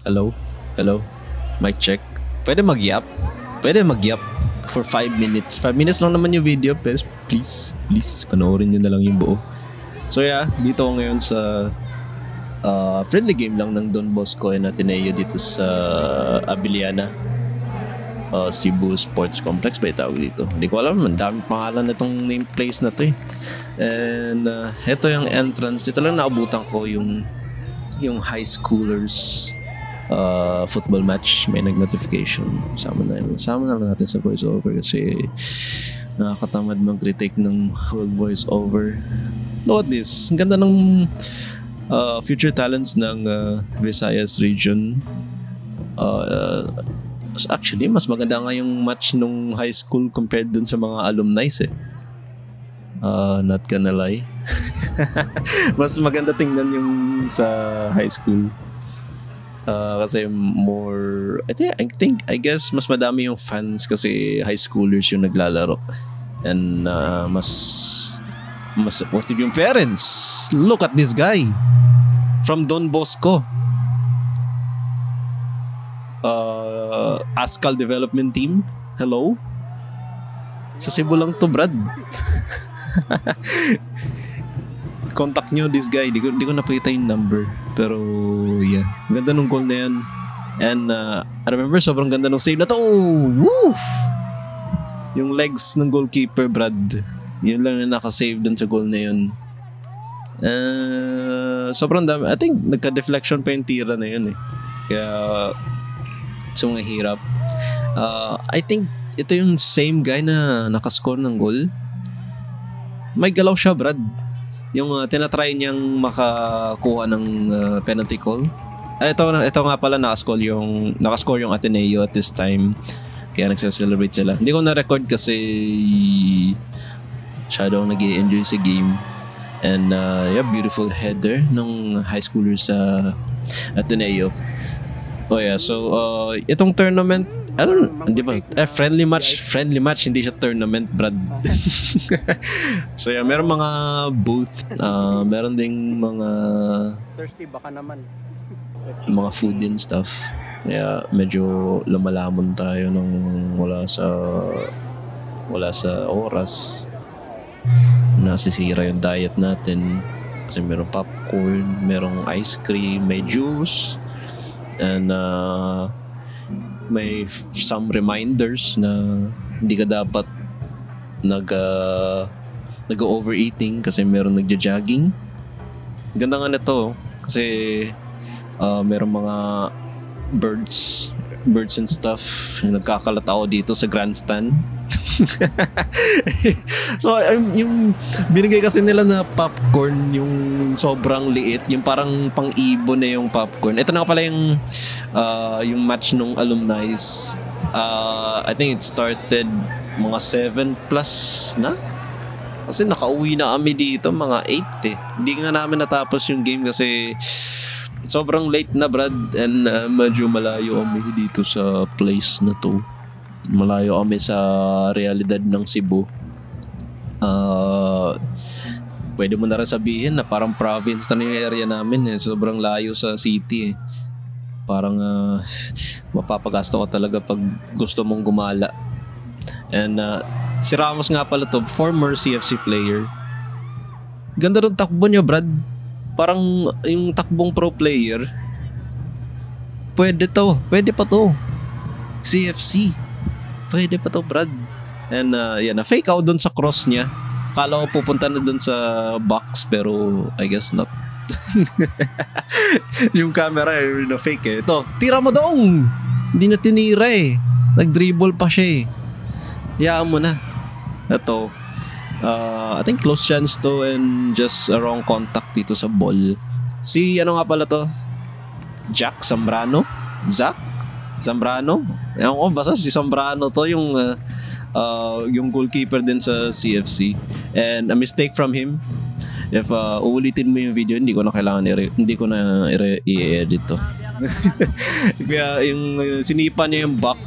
Hello? Hello? Mic check. Pwede mag-yap? Pwede mag-yap for 5 minutes. 5 minutes lang naman yung video, pero please, panoorin nyo na lang yung buo. So yeah, dito ako ngayon sa friendly game lang ng Don Bosco and Ateneo dito sa Abiliana. Cebu Sports Complex ba itawag dito? Hindi ko alam, ang daming pangalan na itong name place na to eh. And ito yung entrance. Dito lang naabutan ko yung high schoolers football match. May nag-notification. Sama na lang natin sa voiceover kasi nakakatamad mag-retake ng whole voiceover. Look at this. Ang ganda ng future talents ng Visayas region. Actually, mas maganda nga yung match nung high school compared dun sa mga alumni eh. Not gonna lie. Mas maganda tingnan yung sa high school. Kasi more I guess mas madami yung fans kasi high schoolers yung naglalaro. And mas supportive yung parents. Look at this guy from Don Bosco. Askal Development Team. Hello? Sa Cebu lang to, Brad. Contact nyo this guy. Di ko napakita yung number. Pero yeah, ganda nung goal na yan. And I remember sobrang ganda nung save na to. Woo! Yung legs ng goalkeeper, Brad. Yun lang na nakasave dun sa goal na yun. Sobrang dami. I think nagka-deflection pa yung tira na yun eh. Kaya so mga hirap. I think ito yung same guy na nakascore ng goal. May galaw siya, Brad. Yung tinatry niyang makakuha ng penalty call. Ito nga pala nakascore yung Ateneo at this time. Kaya nagsa-celebrate sila. Hindi ko na-record kasi masyado akong nag-i-enjoy sa game. And yeah, beautiful header ng high schooler sa Ateneo. Oh yeah, so itong tournament, di ba? Friendly match, hindi siya tournament, Brad. So yeah, meron mga booth, meron ding mga thirsty baka naman. Mga food and stuff. Kaya medyo lumalamon tayo nung wala sa oras. Nasisira yung diet natin kasi meron popcorn, merong ice cream, may juice. And may some reminders na hindi ka dapat nag-overeating kasi meron nagja-jogging. Ganda nga nito kasi meron mga birds and stuff nagkakalat ako dito sa grandstand. So yung binigay kasi nila na popcorn, yung sobrang liit, yung parang pang-ibon na yung popcorn. Ito na pala yung match nung alumni. I think it started mga 7 plus na kasi nakauwi na kami dito mga 8 eh. Hindi nga namin natapos yung game kasi sobrang late na, Brad. And medyo malayo kami dito sa place na to. Malayo kami sa realidad ng Cebu. Pwede mo na rin sabihin na parang province na yung area namin eh. Sobrang layo sa city eh. Parang mapapagasto ka talaga pag gusto mong gumala. And si Ramos nga pala to, former CFC player. Ganda rin takbo niya, Brad. Parang yung takbong pro player. Pwede pa to. CFC. Pwede pa to, Brad. And yan, na-fake out dun sa cross niya. Akala ko pupunta na dun sa box pero I guess not. Yung camera na-fake eh. Ito, tira mo dong! Hindi na tinira eh. Nag-dribble pa siya eh. Hayaan mo na. Ito, I think close chance to and just a wrong contact dito sa ball. Si ano nga pala to? Zach Zambrano? Ewan ko, basta si Zambrano to yung goalkeeper din sa CFC. And a mistake from him. If uulitin mo yung video, hindi ko na i-edit to. Kaya yung sinipa niya yung box,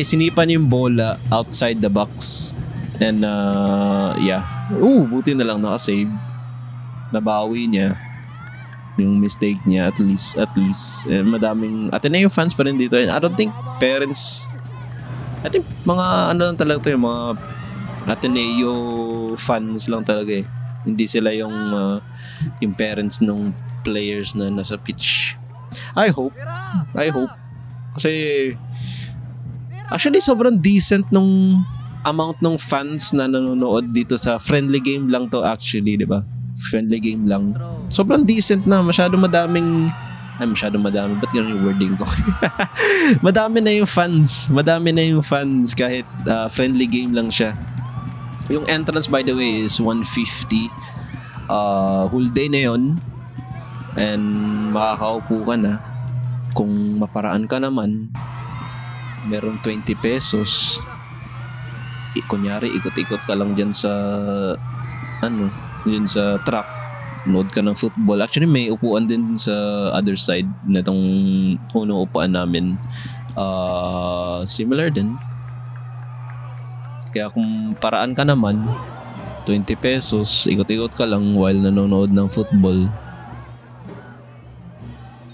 sinipa niya yung bola outside the box. And yeah. Buti na lang naka-save. Nabawi niya. yung mistake niya, at least madaming Ateneo fans pa rin dito. And I don't think parents, I think mga ano lang talaga to, yung mga Ateneo fans lang talaga eh. Hindi sila yung parents ng players na nasa pitch. I hope kasi actually sobrang decent nung amount ng fans na nanonood dito sa friendly game lang to actually, di ba? Friendly game lang. Sobrang decent na. Masyadong madami. Ba't ganun yung wording ko? Madami na yung fans kahit friendly game lang siya. Yung entrance by the way is 150. Whole day na yun. And makakaupo ka na. Kung maparaan ka naman, meron 20 pesos. Kunyari, ikot-ikot ka lang dyan sa yun sa track, nood ka ng football. Actually may upuan din sa other side na itong unang upuan namin, similar din. Kaya kung paraan ka naman, 20 pesos, ikot-ikot ka lang while nanonood ng football.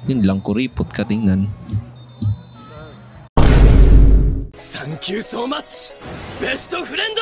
Yun lang, kuripot ka tingnan. Thank you so much, best friend!